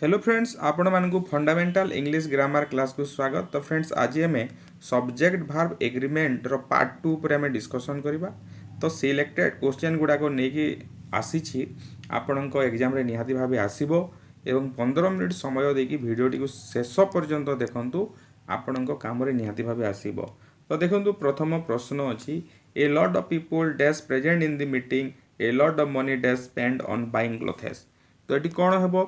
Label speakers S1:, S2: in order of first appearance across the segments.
S1: Hello friends, आपण मानकु fundamental English grammar class को स्वागत। तो फ्रेंड्स, आज आम सब्जेक्ट भार्ब एग्रीमेंट रो पार्ट 2 पर आम डिस्कसन करबा। तो सिलेक्टेड क्वेश्चन गुडा को नेकी आसीछि आपण को एग्जाम रे निहाती भाबे आसीबो एवं 15 मिनिट समय देकी वीडियोटी को शेष पर्यंत देखंतु आपण को काम रे निहाती भाबे आसीबो। तो देखंतु प्रथम प्रश्न अछि ए lot of people dash present in the meeting A lot of money dash spend on buying clothes. तो एटी कोन हेबो?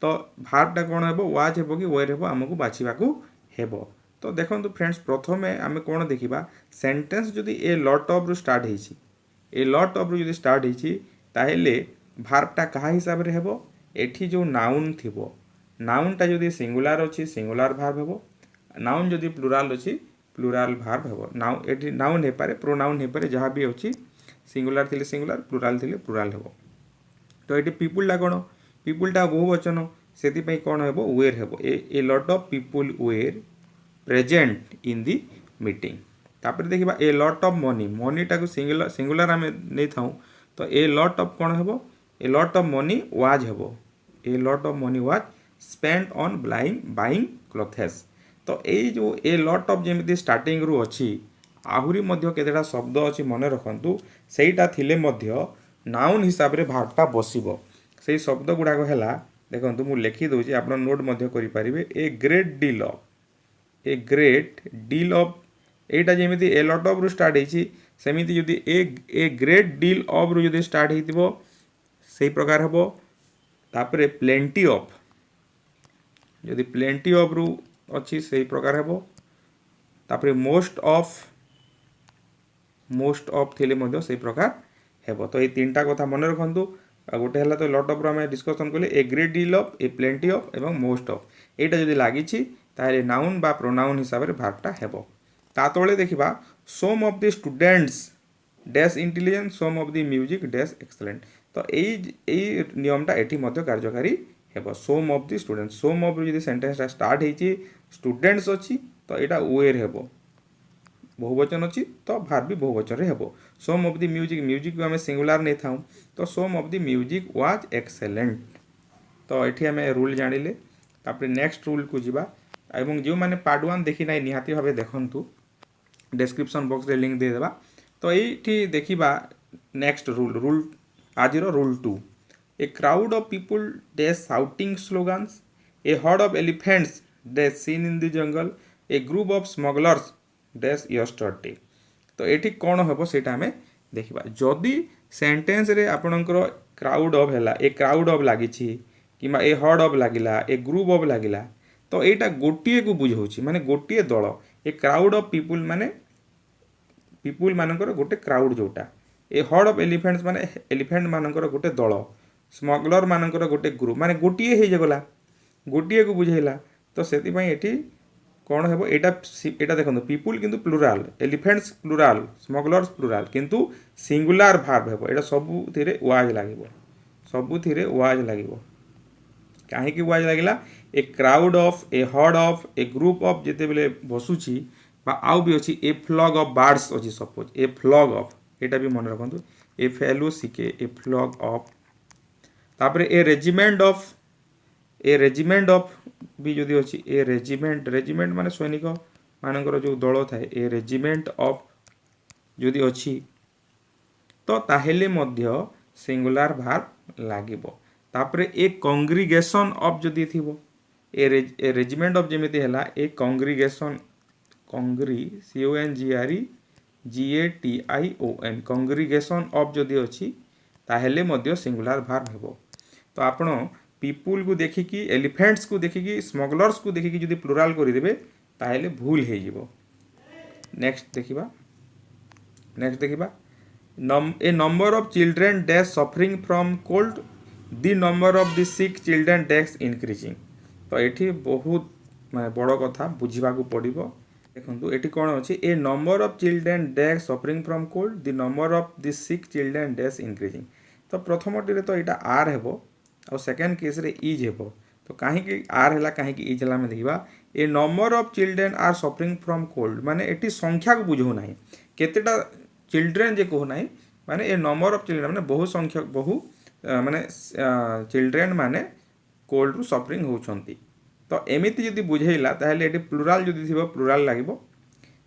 S1: तो भार्बटा कौन है वाज है कि वेर है आमको बाछवाक हेब। तो देखो फ्रेंड्स, प्रथम आम कौन देखा सेंटेंस जदि ए लॉट ऑफ रु स्टार्ट होती ए लॉट ऑफ रु स्टार्ट होती ताहले भार्बटा क्या हिसाब से हेब? एठी जो नाउन थी नाउनटा जदि सिंगुलार अच्छी सिंगुलार भार्ब हेब, नाउन जदि प्लुराल अच्छी प्लुराल भार्ब हेब। एठी नाउन हो पारे, प्रोनाउन हो पारे, जहाँ भी अच्छी सिंगुलार थिले सिंगुलार, प्लुराल थिले प्लुराल हेब। तो ये पीपुलटा कौन? पीपुलटा बहुवचन से कौन हे वेर हे a lot of people were present in the meeting. तापर देखा ए लॉट ऑफ मनी, मनीटा को सिंगुलार आम नहीं था। तो ए लॉट ऑफ कौन हे? A lot of money was हे। A lot of money was spend on buying clothes. तो ये जो ए लॉट ऑफ जमी स्टार्टिंग रु अच्छी आहुरी केतेटा शब्द अच्छी मन रखु सेटा थिले नाउन हिसाब से भार्बटा बसिबो। से शब्द गुड़ाक है देखो मुझे लिखिदे आप नोट करें a great deal of a great deal of एटा जमी ए लॉट ऑफ रु स्टार्ट होती सेमती जदि ए ग्रेट डील ऑफ रु जदि स्टार्ट हो से प्रकार हम। तापर प्लेंटी ऑफ जदि प्लेंटी ऑफ रु अच्छी से प्रकार हम। तापर मोस्ट ऑफ थिले से प्रकार हेब। तो ये तीनटा कथा मन रखु। गोटे है तो लॉट ऑफ आम डिस्कसन कले a great deal of A plenty of एवं मोस्ट ऑफ एटा जदि लगी नाउन बा प्रोनाउन हिसाब से भार्बटा हेब। ता तले देखा some of the students dash intelligent some of the music dash excellent. तो यही नियमटा एटी कार्यकारी हेब। Some of the students some of जो सेंटेंसटा स्टार्ट होती स्टूडेंट्स अच्छी तो यहाँ वेर हेब, बहुवचन अच्छी तो भार्ब भी बहुवचन रे हेबो। Some of the music, music को आम सिंगुलार नहीं था। तो some of the music was excellent. तो ये आम रूल जानिले। तापर नेक्स्ट रूल को जीवा एवं जो मैंने पार्ट 1 देखी ना निहाती भाव देखु डिस्क्रिप्शन बॉक्स रे लिंक दे देबा। तो ये देखा नेक्स्ट रूल आज rule 2 a crowd of people dash shouting slogans a herd of elephants dash seen in the jungle a group of smugglers dash yesterday. तो ये कौन हम से देखा जदि सेंटेंस रे आपणकर क्राउड ऑफ है ए क्राउड ऑफ लगी कि ए हर्ड ऑफ लगिला ए ग्रुप ऑफ लगिला तो यहाँ गोटे को बुझाऊँ माने गोटे दल ए क्राउड ऑफ पीपुल माने पीपुल मानकर गोटे क्राउड जोटा ए हर्ड ऑफ एलिफेंट्स माने एलिफेंट मानकर गोटे दल स्मगलर मानकर गोटे ग्रुप माने गोटे हो गोटे को बुझेला। तो से कौन है एटा देखो पीपुल किंतु plural elephants plural smugglers plural किंतु सिंगुलार भार्ब है। एटा सबुथिरे वाज लागिबो, सबुथिरे वाज लागिबो। काहे वाज लागिला ए crowd of A herd of A group of जिते बेले बसुची बा आउ भी अच्छी ए फ्लॉग ऑफ बर्ड्स अच्छी सपोज ए फ्लॉग ऑफ एटा भी मन रखु ए फेलो सिके ए फ्लॉग ऑफ। तापर ए रेजिमेंट ऑफ भी जदि अच्छी ए रेजिमेंट माने सैनिक मानकर जो दल थाए ए रेजिमेंट ऑफ जदि अच्छी तो ताहेले मध्य सिंगुलार भार्ब लागिबो। तापर ए कांग्रिगेशन ऑफ जदि थिबो ए रेजिमेंट ऑफ जेमिति हैला ए कांग्रिगेशन CONGREGATION कांग्रिगेशन ऑफ जदि अच्छी ताहेले मध्य सिंगुलार भार्ब हेबो। तो आपण पीपुल को देखिकी एलिफेंट्स को देखिकी स्मगलर्स को देखिकी जदि प्लुराल करदेवे ताहेले भूल हो जिवो। नेक्स्ट देखा a number of children dash suffering from cold the number of the sick children dash increasing. तो ये बहुत माने बड़ कथा बुझा पड़ो। देखो ये कौन अच्छी a number of children dash suffering from cold the number of the sick children dash increasing. तो प्रथम तो यहाँ आर हेब और सेकेंड केस रे इज हेब। तो कहीं आर है कहीं इज है देखा a number of children are suffering from cold माने एटी संख्या को बुझाऊ ना केतेटा चिल्ड्रेन जे कहू ना माने ए नंबर ऑफ चिल्ड्रेन माने बहु संख्यक बहु माने चिल्ड्रेन माने कोल्ड रु सफरिंग होउछंती। तो एमिति जदि बुझेइला ताहेले एटी प्लुराल जदि थिबो प्लुराल लागिबो।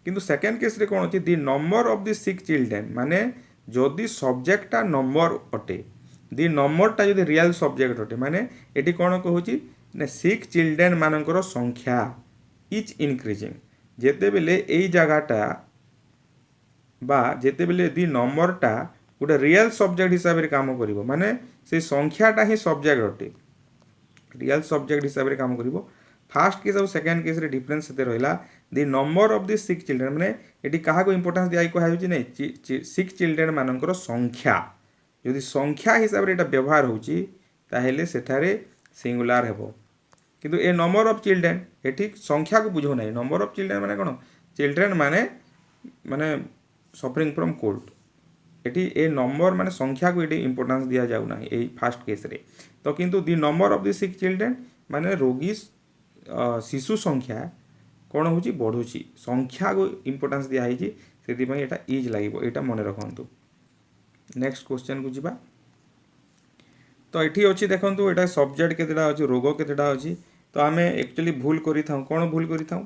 S1: किंतु सेकेंड केस रे कोन अछि the number of the sick children माने जदि सब्जेक्टटा नंबर अटे दी नंबरटा जदि रियल सब्जेक्ट अटे माने एटी कोन कहूची ने सिक चिल्ड्रेन मानकर संख्या इज इनक्रीजिंग जेते बेले एई जगाटा बा जेते बेले दी नंबरटा गोटे रियल सब्जेक्ट हिसाब रे काम करिवो माने से संख्याटा ही सब्जेक्ट अटे रियल सब्जेक्ट हिसाब रे काम करिवो। फास्ट केस और सेकेंड केस रे डिफरेंस सेते रहिला the number of the sick children माने एटी काहा को इंपोर्टेंस दिया को हाउची नै सिक चिल्ड्रेन मानकर संख्या यदि संख्या हिसाब रे एटा व्यवहार होची ताहेले सेठारे सिंगुलर हेबो। किंतु ए नंबर ऑफ चिल्ड्रेन एठी संख्या को बुझो नै नंबर ऑफ चिल्ड्रेन माने कोन चिल्ड्रेन माने माने सफरिंग फ्रॉम कोल्ड एठी ए नंबर माने संख्या को एठी इंपोर्टेंस दिया जाउ नै ए फास्ट केस रे। तो किंतु the number of the sick children माने रोगी शिशु संख्या कौन होची बढ़ुची संख्या को इंपोर्टेंस दिया है से एटा इज लागिबो एटा मन रखंतु। नेक्स्ट क्वेश्चन को जिबा तो एठी अछि देखंतु एटा सब्जेक्ट केतेटा अछि रोग केतेटा अछि तो आमे एक्चुअली भूल करि थाउ कोन भूल करि थाउ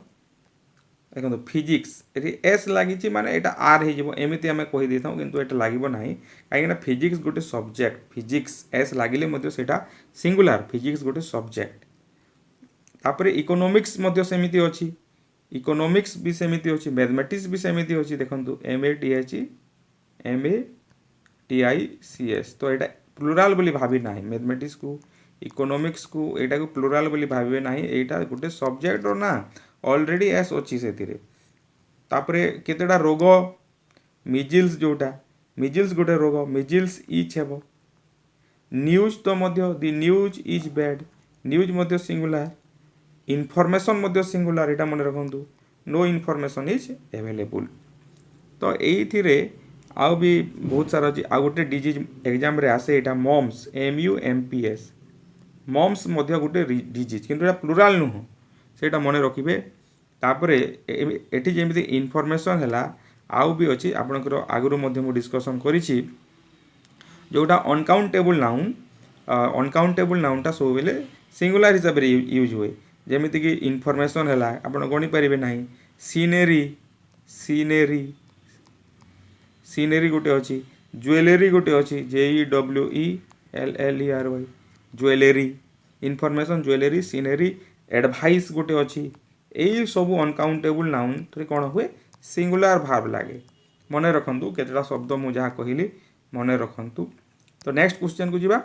S1: देखंतु फिजिक्स एठी एस लागिची माने एटा आर हे जिवो एमिति आमे कहि दे थाउ किंतु एटा लागिबो नाही काहे ना फिजिक्स गोटे सब्जेक्ट फिजिक्स एस लागिले मध्ये सेटा सिंगुलर फिजिक्स गोटे सब्जेक्ट। तापरे इकोनॉमिक्स मध्ये सेमिति अछि इकोनॉमिक्स भी सेमिति अछि मैथमेटिक्स भी सेमिति अछि देखंतु MATHICS तो एटा प्लुराल बोली भाबी नाही मैथमेटिक्स को इकोनॉमिक्स को एटा को प्लुराल बोली भाबे नाही एटा गोटे सब्जेक्ट रो ना ऑलरेडी एस अछि सेतिरे। तापरे केतेडा रोग मिजिल्स जोटा मिजिल्स गोटे रोग मिजिल्स इच हेबो न्यूज तो मध्ये दी न्यूज इज बैड न्यूज मध्ये सिंगुलर इनफॉरमेशन मध्ये सिंगुलर एटा मन रखंतु नो इनफॉरमेशन इज अवेलेबल। तो एइथिरे आउ भी बहुत सारा अछि आ गोटे डिजीज एग्जाम रे आसे एटा मम्स MUMPS मम्स मध्ये गोटे डिजीज किंतु एटा प्लुराल नुह सेटा मन रखिबे। तापरे एठी जेमिति इनफॉरमेशन हला आउ भी अछि आपनकर आगुरु मध्ये मु डिस्कशन करिछि जोटा अनकाउंटेबल नाउन टा सब बेले सिंगुलर हिसाब रे यूज हुए जेमिति कि इनफॉरमेशन हला आपण गणी परिबे नाही सीनेरी सीनेरी सीनेरी गोटे अछि ज्वेलरी गोटे अछि JEWELLERY jewellery information jewellery scenery advice गोटे अछि एई सब अनकाउंटेबल नाउन रे कोन हुए सिंगुलर भाव लागे मन रखंतु केतरा शब्द मु जहा कहिली मन रखंतु। तो नेक्स्ट क्वेश्चन को जिबा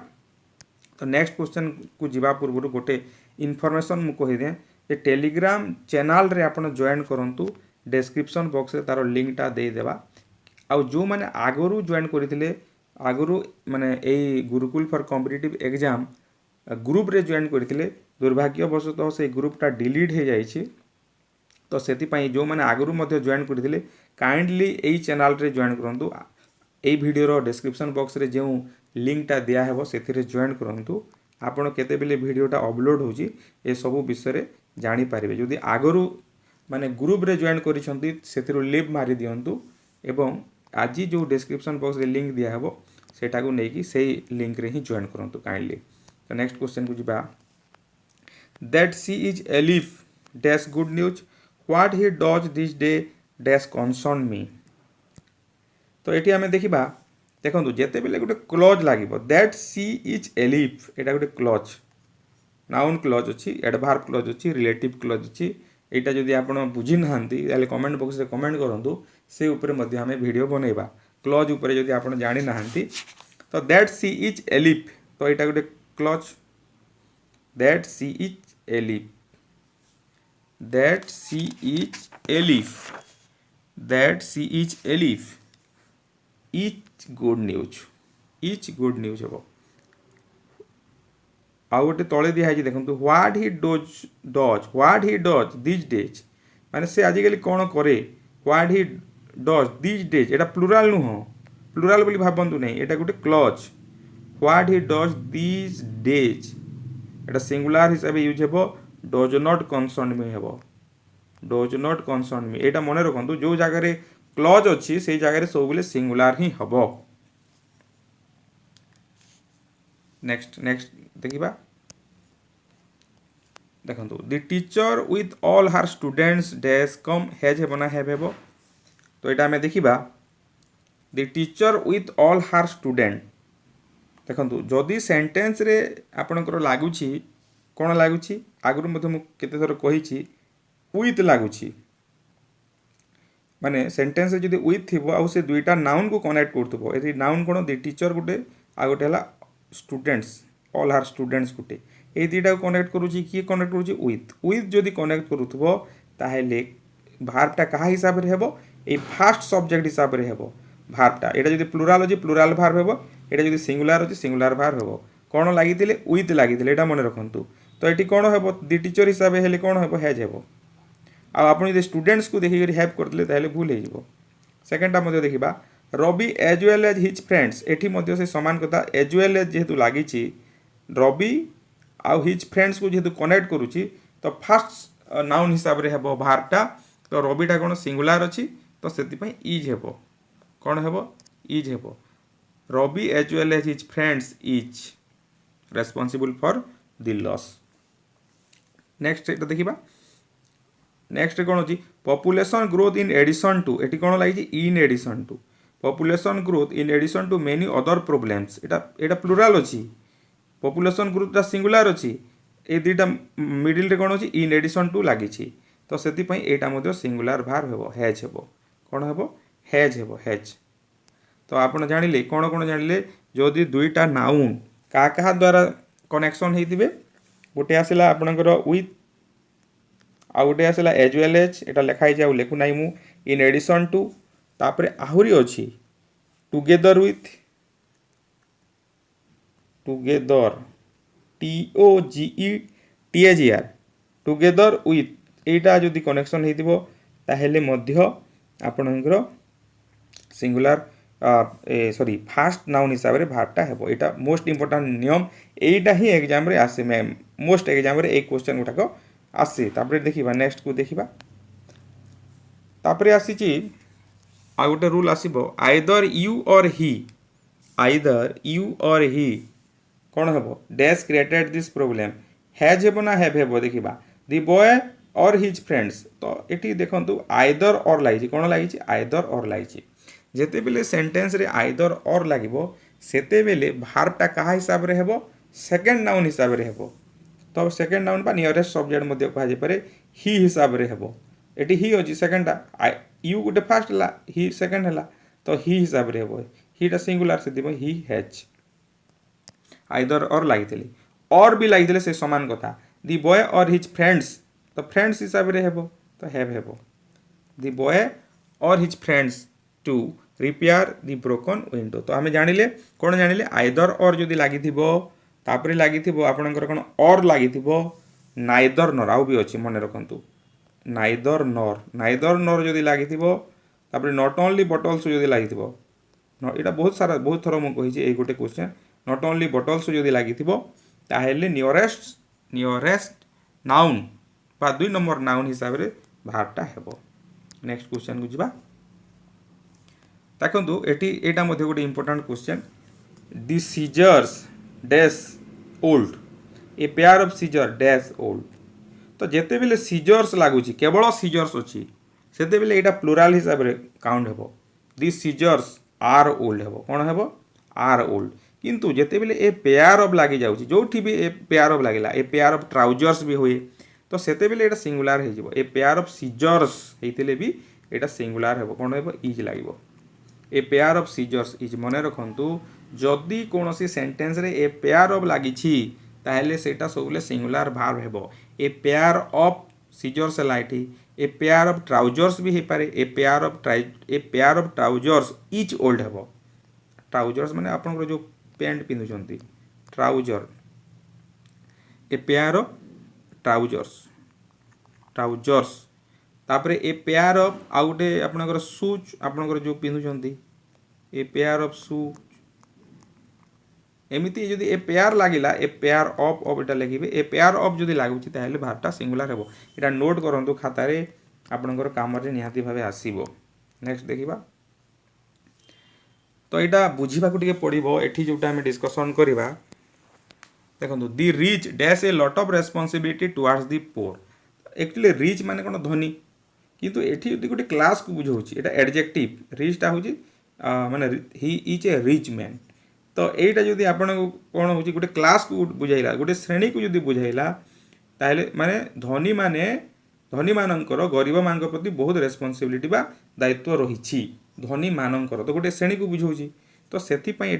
S1: तो नेक्स्ट क्वेश्चन को जिबा पूर्व गोटे इनफॉरमेशन मु कहि दे जे टेलीग्राम चैनल रे आपण जॉइन करंतु डिस्क्रिप्शन बॉक्स रे तारो लिंक टा दे देबा आ जो माने आगरु जॉइन करिथिले आगरु माने एई Gurukul for competitive exam group रे जॉइन करिथिले दुर्भाग्यवशतः से ग्रुप टा डिलीट हे जाइछि। तो सेति पई जो माने आगरु मध्ये जॉइन करिथिले काइंडली एई चैनल रे जॉइन करंतु एई वीडियो रो डिस्क्रिप्शन बॉक्स रे जेउ लिंक टा दिया हेबो सेथिरे जॉइन करंतु आपण केते बेले वीडियोटा अपलोड होची ए सब विषय रे जानि पारिबे। जदि आगरु माने ग्रुप रे जॉइन करिसंती सेथिरो लीव मारि दियंतु एवं आज जो डिस्क्रिप्शन बॉक्स रे लिंक दिया हेबो सेटा को नेकी सेही लिंक रे ही जॉइन करंतु काइंडली। तो नेक्स्ट क्वेश्चन को जिबा that she is alive dash good news what he does this day dash concern me. तो एटी हमें देखिबा देखंतु जेते बेले गोटे क्लॉज लागिबो दैट सी इज एलिफ एटा गोटे क्लॉज नाउन क्लॉज अछि एडवर्ब क्लॉज अछि रिलेटिव क्लॉज अछि एटा जदि आपण बुझि नहांती ताले कमेंट बॉक्स रे कमेंट करंतु से ऊपर मध्ये हमें वीडियो बनेबा क्लॉज ऊपर जदि आपण जानि नहांती। तो दैट सी इज एलिफ तो एटा गोटे क्लॉज दैट सी इज एलिफ दैट सी इज एलिफ दैट सी इज एलिफ इच गुड न्यूज हेबो आ गोटे तले दिया है देखंतु what he does this days माने से आजिकली कोन करे what he does this days एटा प्लुराल नुह प्लुराल बोली भाबंतु नै एटा गोटे clause what he does this days एटा सिंगुलर हिसाब यूज हेबो डज नॉट कंसर्न मी हेबो डज नॉट कंसर्न मी एटा मने रखंतु जो जगह रे क्लॉज अछि से जगह रे सब बेले सिंगुलर ही हबो। नेक्स्ट देखिबा देखो द टीचर विथ ऑल हार स्टूडेंट्स डैश कम हैज हेब ना हैव हेब तो यहाँ आम देखा द टीचर विथ ऑल हार स्टूडेंट देखो जदि सेंटेंस रे आपणकर लगुच कौन लगुच आगु केते थर कही विथ लगुच माने सेंटेंस रे जदि विथ थी आउ से दुईटा नाउन को कनेक्ट करथबो एथि नाउन कोन द टीचर गुटे आ गोटे हला स्टूडेंट्स ऑल हार स्टूडेंट्स गुटे ए दुईटा को कनेक्ट करूची किए कनेक्ट करूची विथ जदि कनेक्ट करूथबो ताहेले भार्बटा कहा हिसाब रे हेबो ए फास्ट सब्जेक्ट हिसाब रे हेबो भार्बटा एटा जदि प्लुराल अछि प्लुराल भार्ब हेबो एटा जदि सिंगुलर अछि सिंगुलर भार्ब हेबो कोन लागितिले विथ लागितिले एटा मने रखंतु तो एटी कोन हेबो द टीचर हिसाब हेले कोन हेबो हैज हेबो आप स्टूडेंट्स को देखिक हेल्प करते ताहले भूल हो सेकेंडटा देखा Ravi as well as his friends एटी से सामान कथा एज वेल एज जेहेतु लगी रवि आउ हिज फ्रेंड्स को जेहेतु कनेक्ट करुच्ची तो फास्ट नाउन हिसाब से हेबो भार्बटा तो रविटा कौन सिंगुलार अच्छी तो से इज हेबो कौन हेबो इज हेबो Ravi as well as his friends is responsible for the loss next एटा देखिबा नेक्स्ट कौन अच्छी population growth in addition to एटी कौन लगी in addition to population growth in addition to many other problems एटा प्लुराल अच्छी पॉपुलेशन ग्रोथ सिंगुलर अच्छी ए दुईटा मिडिल रे कौन अच्छी इन एडिशन टू लगी तो से यहाँ सिंगुलर भार्ब हेबो हैज हेबो कौन हेबो हैज हेबो हैज तो आपण जानिले कौन जानिले जदि दुईटा नाउन क्या द्वारा कनेक्शन होते गोटे आसला आपणकर विथ आउ गोटे आसला एज वेल एज एटा लिखाई आउ लिखु ना मु इन एडिशन टू तापरे आहुरी अच्छी together with together TOGETHER together with एटा जदि कनेक्शन होइतिबो ताहेले मध्य आपणकर सिंगुलर सॉरी फास्ट नाउन हिसाब रे भार्बटा हेबो एटा मोस्ट इंपोर्टेंट नियम एटा ही एग्जाम रे आसे मैम मोस्ट एग्जाम रे एक क्वेश्चन गुटाको आसे तापरे देखिबा नेक्स्ट को देखिबा तापरे आसीची आ गोटे रूल आसीबो आइदर यू और ही कौन हेबो dash created this problem has हेबो ना हैव हेबो देखिबा the boy or his friends तो एटी देखंतु आइदर और लागिची कौन लागिची आइदर और लागिची जेते बेले सेंटेंस रे आइदर और लागिबो सेते बेले भार्बटा कहा हिसाब रे हेबो सेकंड नाउन हिसाब रे हेबो तो सेकंड नाउन बा नियरेस्ट सब्जेक्ट मध्ये कहा जे पारे ही हिसाब रे हेबो एटी ही अछि सेकंडटा यू गुटे फर्स्ट हला ही सेकंड हला तो ही हिसाब रे हेबो हीटा सिंगुलर से दिबो ही हैज आइदर और लागितले और भी लागितले से समान कथा the boy or his friends तो फ्रेंड्स हिसाब रे हेबो तो हैव हेबो the boy or his friends to repair the broken window तो आम जानिले कौन जानिले आइदर और जदि लागिथिबो तापरे लागिथिबो आपणकर कौन और लागिथिबो नाइदर नर आउ भी अछि मन रखंतु नाइदर नर जदि लागिथिबो तापरे नॉट ओनली बट आल्सो जदि लागिथिबो एटा बहुत सारा बहुत थर मु कहिछि ए गोटे question not only but also जदि लागिथिबो ताहेले नियरेस्ट नाउन बा 2 नंबर नाउन हिसाब रे भार्बटा हेबो नेक्स्ट क्वेश्चन को जिबा देखो एटा मध्ये गोटे important question the scissors dash old a pair of scissor dash old तो जेते बेले सीजर्स लागुची केवल सीजर्स अछि सेते बेले एटा प्लुराल हिसाब रे काउंट हेबो दी सीजर्स आर ओल्ड हेबो कोन हेबो आर ओल्ड किंतु जेते बेले ए पेयर ऑफ लागि जाउची जोठी भी ए पेयर ऑफ लागिला ए पेयर ऑफ ट्राउजर्स भी होए तो सेते बेले एटा सिंगुलर हे जिवो ए पेयर ऑफ सीजर्स हेतिले भी एटा सिंगुलर हेबो कोन हेबो इज लागिवो a pair of scissors is मन रखंतु जदि कोनोसी सेंटेंस रे ए पेयर ऑफ लागिछि ताहेले सेटा सबले सिंगुलर भार्ब हेबो ए पेयर ऑफ सीजर्स लाइटी ए पेयर ऑफ ट्राउजर्स भी हे पारे a pair of trousers is old हेबो ट्राउजर्स माने आपन जो पैंट पिंधुचंती trouser a pair of trousers तापरे ए पेयर ऑफ आउ गोटे आपनकर शूज आपनकर जो पिंधुचंती ए पेयर ऑफ शूज एमिति जदि ए पेयर लागिला ए pair of Etah लिखिबे A pair of जदि लागुची ताहेले भार्बटा सिंगुलर हेबो एटा नोट करंतु खाता रे आपनकर काम रे निहाती भाबे आसीबो नेक्स्ट देखिबा तो यहाँ बुझा टिके पड़ो एठी जोटा आम डिस्कसन करवा देखो दि rich dash a lot of responsibility towards the poor actually rich माने कौन धनी किंतु एठी यदि गोटे क्लास को बुझाऊँ एटा एडजेक्टिव रिचटा हूँ माने he is a rich man तो यहीटा जदि आपण कौन हो गोटे क्लास को बुझाइला गोटे श्रेणी को जदि बुझाइला ताहले माने धनी मानकर गरीब मान प्रति बहुत रेस्पॉन्सिबिलिटी बा दायित्व रही धनी मानकर तो गोटे श्रेणी को बुझाऊँ तो से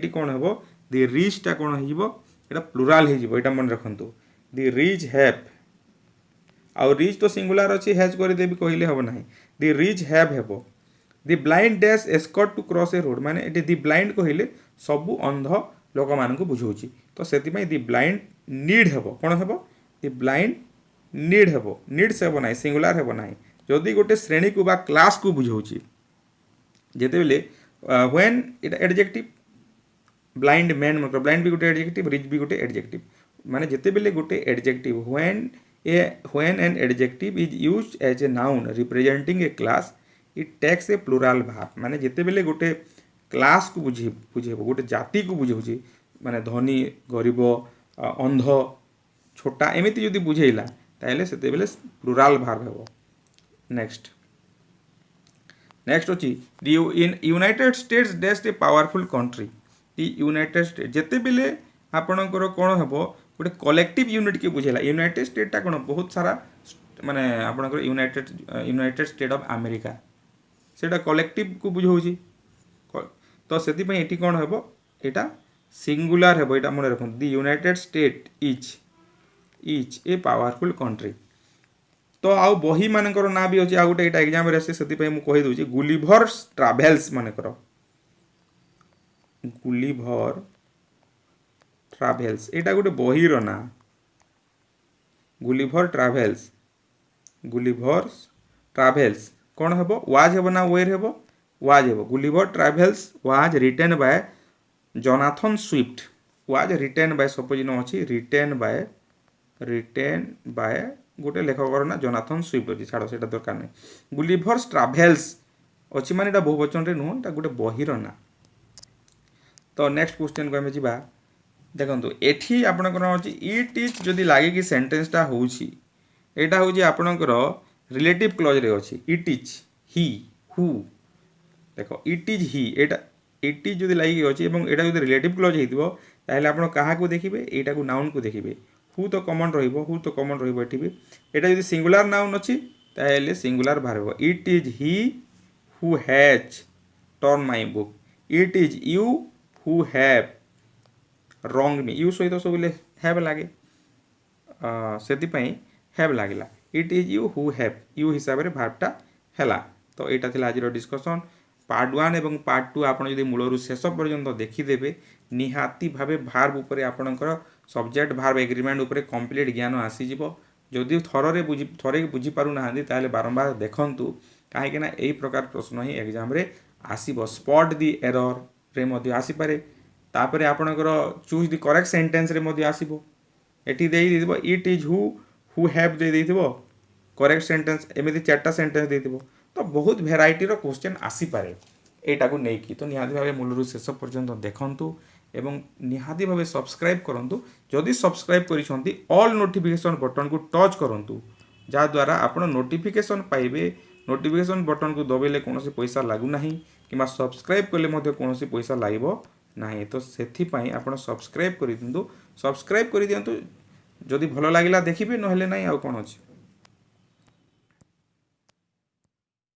S1: कौन हम दि रिचटा कौन हो प्लुराल हो मन रखु दि रिच हैव आउ रिच तो सिंगुलर अच्छी हैज करदेवी कहले हम ना दि रिच हैव हेब the blind dash escort to cross a road माने एटी दि ब्लाइंड कहले सबु अंध लोक मान बुझाऊँ तो से दि ब्लाइंड नीड हेब कौन हेब दि ब्लाइंड नीड हेब नीड्स हेब ना सिंगुलर हेब ना जदि गोटे श्रेणी को बा क्लास को बुझाऊँ जिते बेले व्हेन इटा एडजेक्टिव ब्लाइंड मैन मतलब ब्लाइंड भी गोटे एडजेक्टिव रिच भी गोटे एडजेक्टिव माने जिते बेले गोटे adjective when an adjective is used as a noun representing a class it takes a plural verb माने जिते बेले गोटे क्लास को बुझेब गोटे जाति को बुझाऊँ माने धनी गरीब अंध छोटा एमती जदि बुझेला ताहले सेते बेले प्लुराल भार्ब हेब नेक्स्ट अच्छी the United States dash a powerful country the United State जिते बेले आपणकर कौन हेब गोटे कलेक्टिव यूनिट के बुझेला यूनाइटेड स्टेटा कौन बहुत सारा माने आपणकर यूनाइटेड स्टेट ऑफ अमेरिका सेटा कलेक्टिव को बुझाऊँ तो से कौन हेब एटा सिंगुलर हेब एटा मन रखु the United State is a powerful country तो आउ बही मानकर ना भी अच्छे आ गोटे यहाँ एग्जाम आसे से कहीदे गुलिभर ट्राभेल्स मानकर गुलिभर ट्राभेल्स एटा गोटे बहीर ना गुलिभर ट्राभेल्स कौन हेब वाज हेब ना वेयर हेब वाज हेब Gulliver travels was written by Jonathan Swift was written by suppose न अच्छी रिटेन बाय गोटे लेखकर ना जोनाथन स्विफ्ट अच्छी छाड़ से दरकार नहीं गुलिभर्स ट्राभेल्स अच्छी माने बहुवचन नुह गोटे बहीर ना तो नेक्स्ट क्वेश्चन को आम जा देखो एठी आपणकर अच्छी इट इज जदि लगे कि सेंटेंसटा होउछि एटा होउछि आपणकर रिलेटिव क्लॉज रे अच्छी इट इज ही हु देखो it is he Etah it is जदि लगे अच्छी और एटा जदि रिलेटिव क्लॉज होइतिबो ताहले आपण काहा को देखिबे एटा को नाउन को देखिबे हु तो कॉमन रहिबो एठी भी एटा जदि सिंगुलर नाउन अच्छी ताहले singular verb it is he who has turn my book it is you who have रंग मी यू सहित सब हैव लगे से हैव लगला it is you who have you हिसाब से भार्बटा है तो यहाँ थी आज डिस्कसन पार्ट 1 और पार्ट 2 आप मूलर शेष पर्यंत देखीदे निहाती भावे भार्ब उपर आपणकर सब्जेक्ट भार्ब एग्रीमेंट उपर कंप्लीट ज्ञान आसीज जदि थरे बुझीपार ना ताहले बारंबार देखूँ कहीं यही प्रकार प्रश्न ही एग्जाम रे आसीबो स्पॉट दि एरर रे मध्य आसीपारे तापर आपणकर चूज दि करेक्ट सेंटेंस रे मध्य आसीबो एठी देई दिबो इट इज हु हैव दे देइथिबो करेक्ट सेंटेंस एमिति चारटा सेंटेंस देइथिबो तो बहुत भेराइटी रो क्वेश्चन आसी पारे एटा को नेकी तो निहाती भावे मूलरू शेष पर्यंत देखंतु एवं निहाती भावे सब्सक्राइब करंतु जदि सब्सक्राइब करिसंती ऑल नोटिफिकेशन बटन को टच करंतु जा द्वारा आपण नोटिफिकेशन पाइबे नोटिफिकेशन बटन को दबेले कोनोसी पैसा लागु नाही किमा सब्सक्राइब कले मध्ये कोनोसी पैसा लागिबो नाही तो सेथिपाई आपण सब्सक्राइब करि दिंतु सब्सक्राइब करि दियंतु जदि भलो लागिला देखिबे नहेले नाही आ कोन अछि।